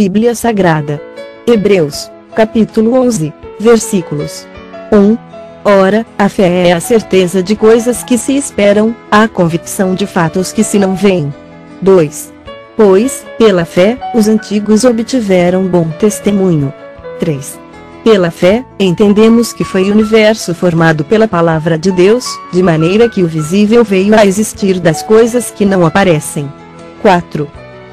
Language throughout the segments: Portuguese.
Bíblia Sagrada. Hebreus, capítulo 11, versículos 1. Ora, a fé é a certeza de coisas que se esperam, a convicção de fatos que se não veem. 2. Pois, pela fé, os antigos obtiveram bom testemunho. 3. Pela fé, entendemos que foi o universo formado pela palavra de Deus, de maneira que o visível veio a existir das coisas que não aparecem. 4.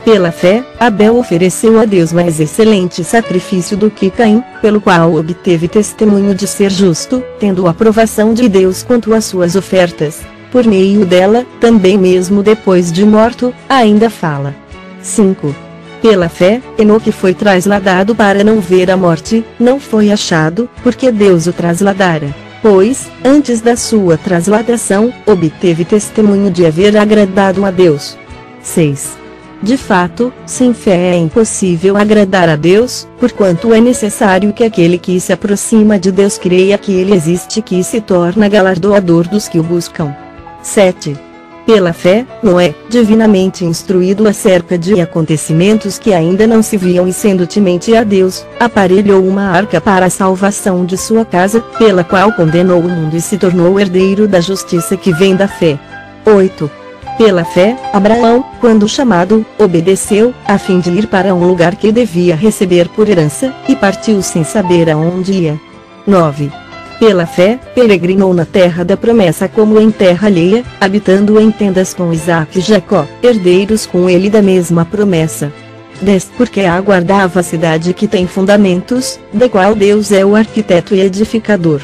Pela fé, Abel ofereceu a Deus mais excelente sacrifício do que Caim, pelo qual obteve testemunho de ser justo, tendo a aprovação de Deus quanto às suas ofertas. Por meio dela, também mesmo depois de morto, ainda fala. 5. Pela fé, Enoque foi trasladado para não ver a morte, não foi achado, porque Deus o trasladara. Pois, antes da sua trasladação, obteve testemunho de haver agradado a Deus. 6. De fato, sem fé é impossível agradar a Deus, porquanto é necessário que aquele que se aproxima de Deus creia que Ele existe e que se torna galardoador dos que o buscam. 7. Pela fé, Noé, divinamente instruído acerca de acontecimentos que ainda não se viam e sendo temente a Deus, aparelhou uma arca para a salvação de sua casa, pela qual condenou o mundo e se tornou herdeiro da justiça que vem da fé. 8. Pela fé, Abraão, quando chamado, obedeceu, a fim de ir para um lugar que devia receber por herança, e partiu sem saber aonde ia. 9. Pela fé, peregrinou na terra da promessa como em terra alheia, habitando em tendas com Isaque e Jacó, herdeiros com ele da mesma promessa. 10. Porque aguardava a cidade que tem fundamentos, da qual Deus é o arquiteto e edificador.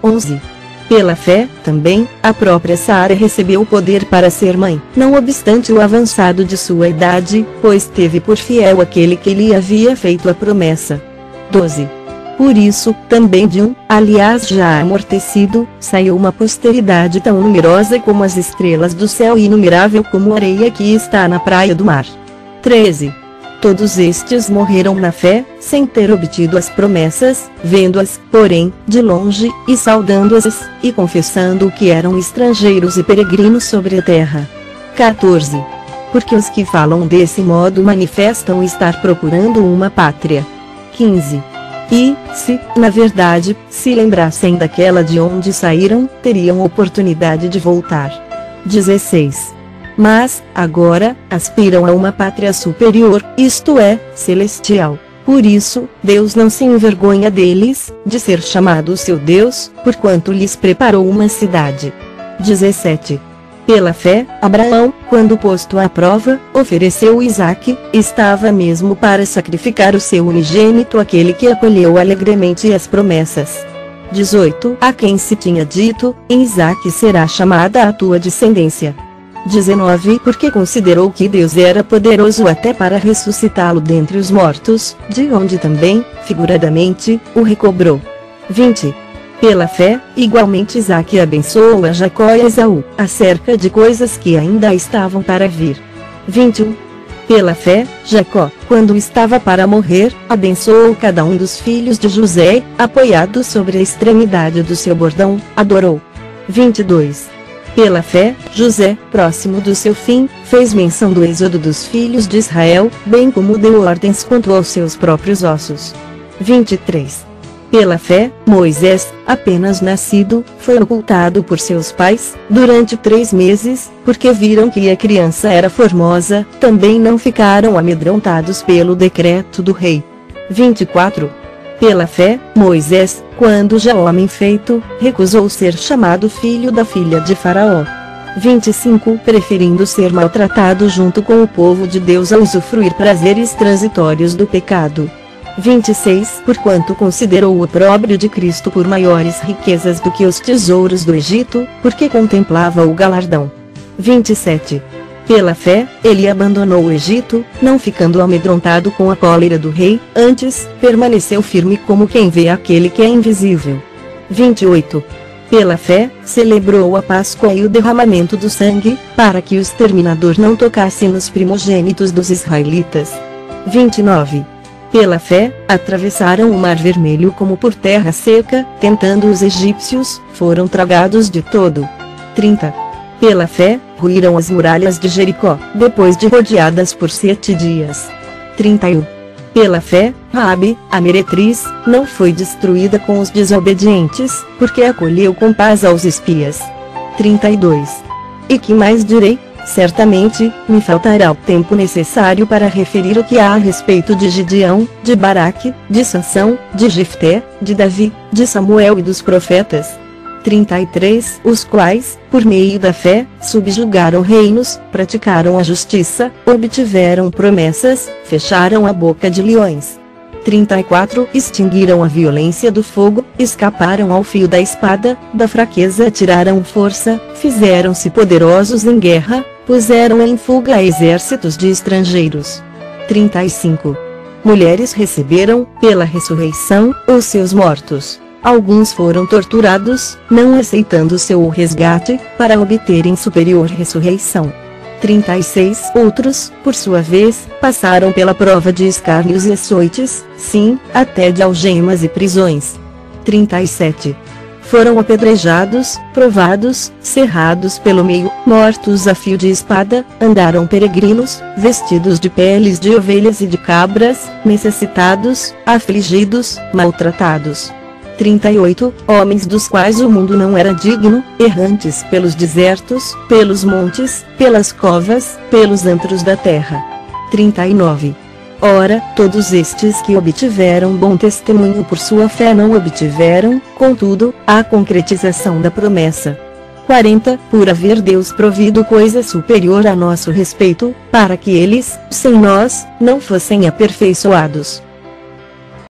11. Pela fé, também, a própria Sara recebeu o poder para ser mãe, não obstante o avançado de sua idade, pois teve por fiel aquele que lhe havia feito a promessa. 12. Por isso, também de aliás já amortecido, saiu uma posteridade tão numerosa como as estrelas do céu e inumerável como a areia que está na praia do mar. 13. Todos estes morreram na fé, sem ter obtido as promessas, vendo-as, porém, de longe, e saudando-as, e confessando que eram estrangeiros e peregrinos sobre a terra. 14. Porque os que falam desse modo manifestam estar procurando uma pátria. 15. E, se, na verdade, se lembrassem daquela de onde saíram, teriam oportunidade de voltar. 16. Mas, agora, aspiram a uma pátria superior, isto é, celestial. Por isso, Deus não se envergonha deles, de ser chamado seu Deus, porquanto lhes preparou uma cidade. 17. Pela fé, Abraão, quando posto à prova, ofereceu Isaque, estava mesmo para sacrificar o seu unigênito aquele que acolheu alegremente as promessas. 18. A quem se tinha dito, em Isaque será chamada a tua descendência. 19. Porque considerou que Deus era poderoso até para ressuscitá-lo dentre os mortos, de onde também, figuradamente, o recobrou. 20. Pela fé, igualmente Isaque abençoou a Jacó e a Esaú, acerca de coisas que ainda estavam para vir. 21. Pela fé, Jacó, quando estava para morrer, abençoou cada um dos filhos de José, apoiado sobre a extremidade do seu bordão, adorou. 22. Pela fé, José, próximo do seu fim, fez menção do êxodo dos filhos de Israel, bem como deu ordens quanto aos seus próprios ossos. 23. Pela fé, Moisés, apenas nascido, foi ocultado por seus pais, durante 3 meses, porque viram que a criança era formosa, também não ficaram amedrontados pelo decreto do rei. 24. Pela fé, Moisés, quando já homem feito, recusou ser chamado filho da filha de Faraó. 25. Preferindo ser maltratado junto com o povo de Deus a usufruir prazeres transitórios do pecado. 26. Porquanto considerou o opróbrio de Cristo por maiores riquezas do que os tesouros do Egito, porque contemplava o galardão. 27. Pela fé, ele abandonou o Egito, não ficando amedrontado com a cólera do rei, antes, permaneceu firme como quem vê aquele que é invisível. 28. Pela fé, celebrou a Páscoa e o derramamento do sangue, para que o exterminador não tocasse nos primogênitos dos israelitas. 29. Pela fé, atravessaram o Mar Vermelho como por terra seca, tentando os egípcios, foram tragados de todo. 30. Pela fé, ruíram as muralhas de Jericó, depois de rodeadas por 7 dias. 31. Pela fé, Raabe, a meretriz, não foi destruída com os desobedientes, porque acolheu com paz aos espias. 32. E que mais direi? Certamente, me faltará o tempo necessário para referir o que há a respeito de Gideão, de Baraque, de Sansão, de Jefté, de Davi, de Samuel e dos profetas. 33. Os quais, por meio da fé, subjugaram reinos, praticaram a justiça, obtiveram promessas, fecharam a boca de leões. 34. Extinguiram a violência do fogo, escaparam ao fio da espada, da fraqueza tiraram força, fizeram-se poderosos em guerra, puseram em fuga exércitos de estrangeiros. 35. Mulheres receberam, pela ressurreição, os seus mortos. Alguns foram torturados, não aceitando seu resgate, para obterem superior ressurreição. 36. Outros, por sua vez, passaram pela prova de escárnios e açoites, sim, até de algemas e prisões. 37. Foram apedrejados, provados, cerrados pelo meio, mortos a fio de espada, andaram peregrinos, vestidos de peles de ovelhas e de cabras, necessitados, afligidos, maltratados. 38. Homens dos quais o mundo não era digno, errantes pelos desertos, pelos montes, pelas covas, pelos antros da terra. 39. Ora, todos estes que obtiveram bom testemunho por sua fé não obtiveram, contudo, a concretização da promessa. 40. Por haver Deus provido coisa superior a nosso respeito, para que eles, sem nós, não fossem aperfeiçoados.